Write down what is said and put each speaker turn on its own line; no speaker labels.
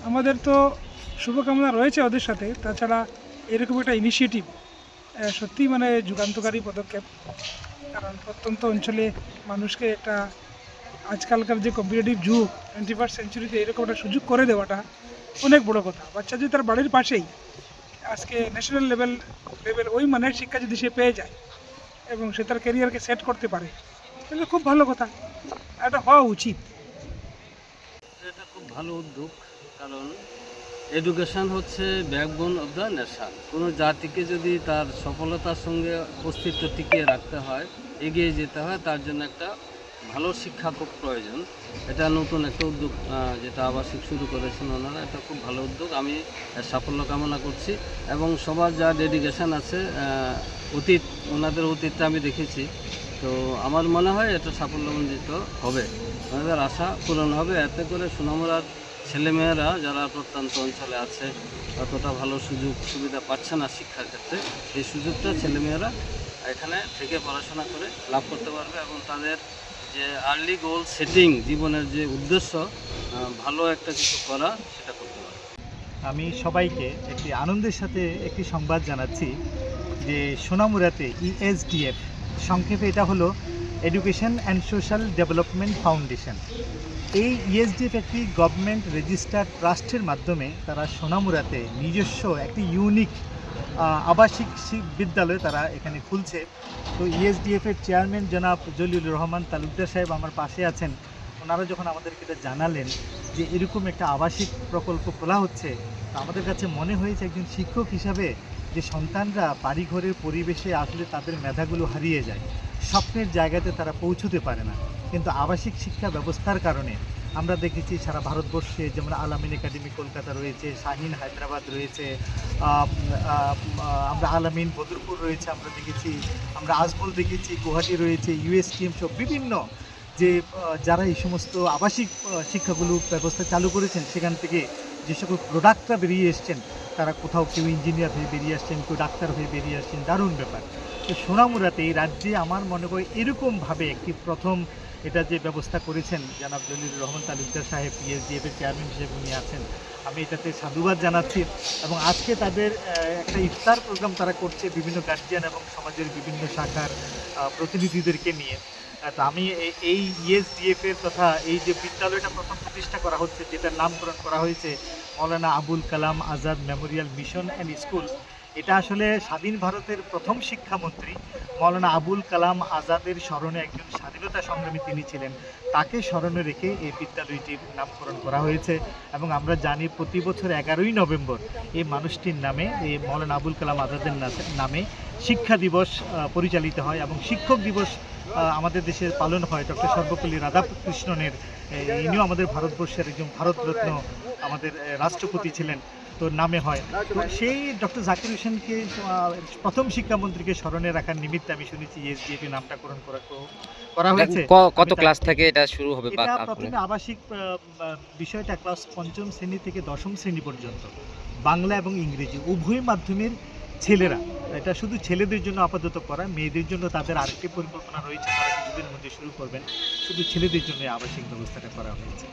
আমাদের তো শুভকামনা রয়েছে ওদের সাথে। তাছাড়া এরকম একটা ইনিশিয়েটিভ সত্যিই মানে যুগান্তকারী পদক্ষেপ। কারণ প্রত্যন্ত অঞ্চলে মানুষকে একটা আজকালকার যে কম্পিটিটিভ যুগ 21st সেঞ্চুরিতে এরকম একটা সুযোগ করে দেওয়াটা অনেক বড় কথা। বাচ্চা যদি তার বাড়ির পাশেই আজকে ন্যাশনাল লেভেল ওই মানের শিক্ষা যদি সে পেয়ে যায় এবং সে তার ক্যারিয়ারকে সেট করতে পারে, তাহলে খুব ভালো কথা, এটা হওয়া উচিত।
এটা খুব ভালো উদ্যোগ, কারণ এডুকেশন হচ্ছে ব্যাকবোন অফ দ্য নেশন। কোনো জাতিকে যদি তার সফলতার সঙ্গে অস্তিত্ব টিকিয়ে রাখতে হয়, এগিয়ে যেতে হয়, তার জন্য একটা ভালো শিক্ষা খুব প্রয়োজন। এটা নতুন একটা উদ্যোগ যেটা আবাসিক শুরু করেছেন ওনারা, এটা খুব ভালো উদ্যোগ। আমি এর সাফল্য কামনা করছি এবং সবার যা ডেডিকেশন আছে, অতীত ওনাদের অতীতটা আমি দেখেছি, তো আমার মনে হয় এটা সাফল্যমণ্ডিত হবে, ওনাদের আশা পূরণ হবে। এতে করে সোনামুড়ার ছেলেমেয়েরা যারা প্রত্যন্ত অঞ্চলে আছে, অতটা ভালো সুযোগ সুবিধা পাচ্ছে না শিক্ষার ক্ষেত্রে, এই সুযোগটা ছেলেমেয়েরা এখানে থেকে পড়াশোনা করে লাভ করতে পারবে এবং তাদের যে আর্লি গোল সেটিং, জীবনের যে উদ্দেশ্য ভালো একটা কিছু করা, সেটা করতে পারবে।
আমি সবাইকে একটি আনন্দের সাথে একটি সংবাদ জানাচ্ছি যে সোনামুড়াতে ইএসডিএফ, সংক্ষেপে এটা হলো education and social development foundation. এই ইএসডিএফ একটি গভর্নমেন্ট রেজিস্টার্ড ট্রাস্টের মাধ্যমে তারা সোনামুড়াতে নিজস্ব একটি ইউনিক আবাসিক বিদ্যালয় তারা এখানে খুলছে। তো ইএসডিএফের চেয়ারম্যান জনাব জলিলুর রহমান তালুকদার সাহেব আমার পাশে আছেন। ওনারা যখন আমাদেরকে এটা জানালেন যে এরকম একটা আবাসিক প্রকল্প খোলা হচ্ছে, তো আমাদের কাছে মনে হয়েছে একজন শিক্ষক হিসাবে যে সন্তানরা বাড়িঘরের পরিবেশে আসলে তাদের মেধাগুলো হারিয়ে যায়, স্বপ্নের জায়গাতে তারা পৌঁছতে পারে না, কিন্তু আবাসিক শিক্ষা ব্যবস্থার কারণে আমরা দেখেছি সারা ভারতবর্ষে, যেমন আলামিন একাডেমি কলকাতা রয়েছে, শাহিন হায়দ্রাবাদ রয়েছে, আমরা আলামিন বদরপুর রয়েছে, আমরা দেখেছি, আমরা আজমল দেখেছি, গুয়াহাটি রয়েছে, ইউএসটিএম সব বিভিন্ন যে যারা এই সমস্ত আবাসিক শিক্ষাগুলো ব্যবস্থা চালু করেছেন, সেখান থেকে যে সকল প্রোডাক্টরা বেরিয়ে এসছেন, তারা কোথাও কেউ ইঞ্জিনিয়ার হয়ে বেরিয়ে আসছেন, কেউ ডাক্তার হয়ে বেরিয়ে আসছেন, দারুণ ব্যাপার। তো সোনামুড়াতে এই রাজ্যে আমার মনে হয় এরকমভাবে একটি প্রথম এটা যে ব্যবস্থা করেছেন জনাব জলিলুর রহমান তালুকদার সাহেব, ইএসডিএফের চেয়ারম্যান হিসেবে উনি আছেন, আমি এটাতে সাধুবাদ জানাচ্ছি। এবং আজকে তাদের একটা ইফতার প্রোগ্রাম তারা করছে বিভিন্ন গার্জিয়ান এবং সমাজের বিভিন্ন শাখার প্রতিনিধিদেরকে নিয়ে। তো আমি এই ইএসডিএফের তথা এই যে বিদ্যালয়টা প্রথম প্রতিষ্ঠা করা হচ্ছে, যেটার নামকরণ করা হয়েছে Maulana Abul Kalam Azad memorial mission and school, এটা আসলে স্বাধীন ভারতের প্রথম শিক্ষামন্ত্রী মৌলানা আবুল কালাম আজাদের স্মরণে, একজন স্বাধীনতা সংগ্রামী তিনি ছিলেন, তাকে স্মরণে রেখে এই বিদ্যালয়টির নামকরণ করা হয়েছে। এবং আমরা জানি প্রতি বছর 11ই নভেম্বর এই মানুষটির নামে, এই মৌলানা আবুল কালাম আজাদের নামে শিক্ষা দিবস পরিচালিত হয় এবং শিক্ষক দিবস আমাদের দেশে পালন হয়। ডক্টর সর্বপল্লী রাধাকৃষ্ণনের, ইনিও আমাদের ভারতবর্ষের একজন ভারতরত্ন আমাদের রাষ্ট্রপতি ছিলেন, তো নামে হয়। তো সেই ডক্টর জাকির হোসেনকে প্রথম শিক্ষামন্ত্রীকে স্মরণে রাখার নিমিত্তে আমি শুনেছি এসডিএফ নামকরণ করা হয়েছে।
কত ক্লাস থেকে এটা শুরু হবে?
এটা প্রথমে আবাসিক বিষয়টা ক্লাস 5ম শ্রেণী থেকে 10ম শ্রেণী পর্যন্ত বাংলা এবং ইংরেজি উভয় মাধ্যমের ছেলেরা, এটা শুধু ছেলেদের জন্য আপাতত করা, মেয়েদের জন্য তাদের আরেকটি পরিকল্পনা রয়েছে, তারা কিছুদিনের মধ্যে শুরু করবেন। শুধু ছেলেদের জন্য আবাসিক ব্যবস্থাটা করা হয়েছে।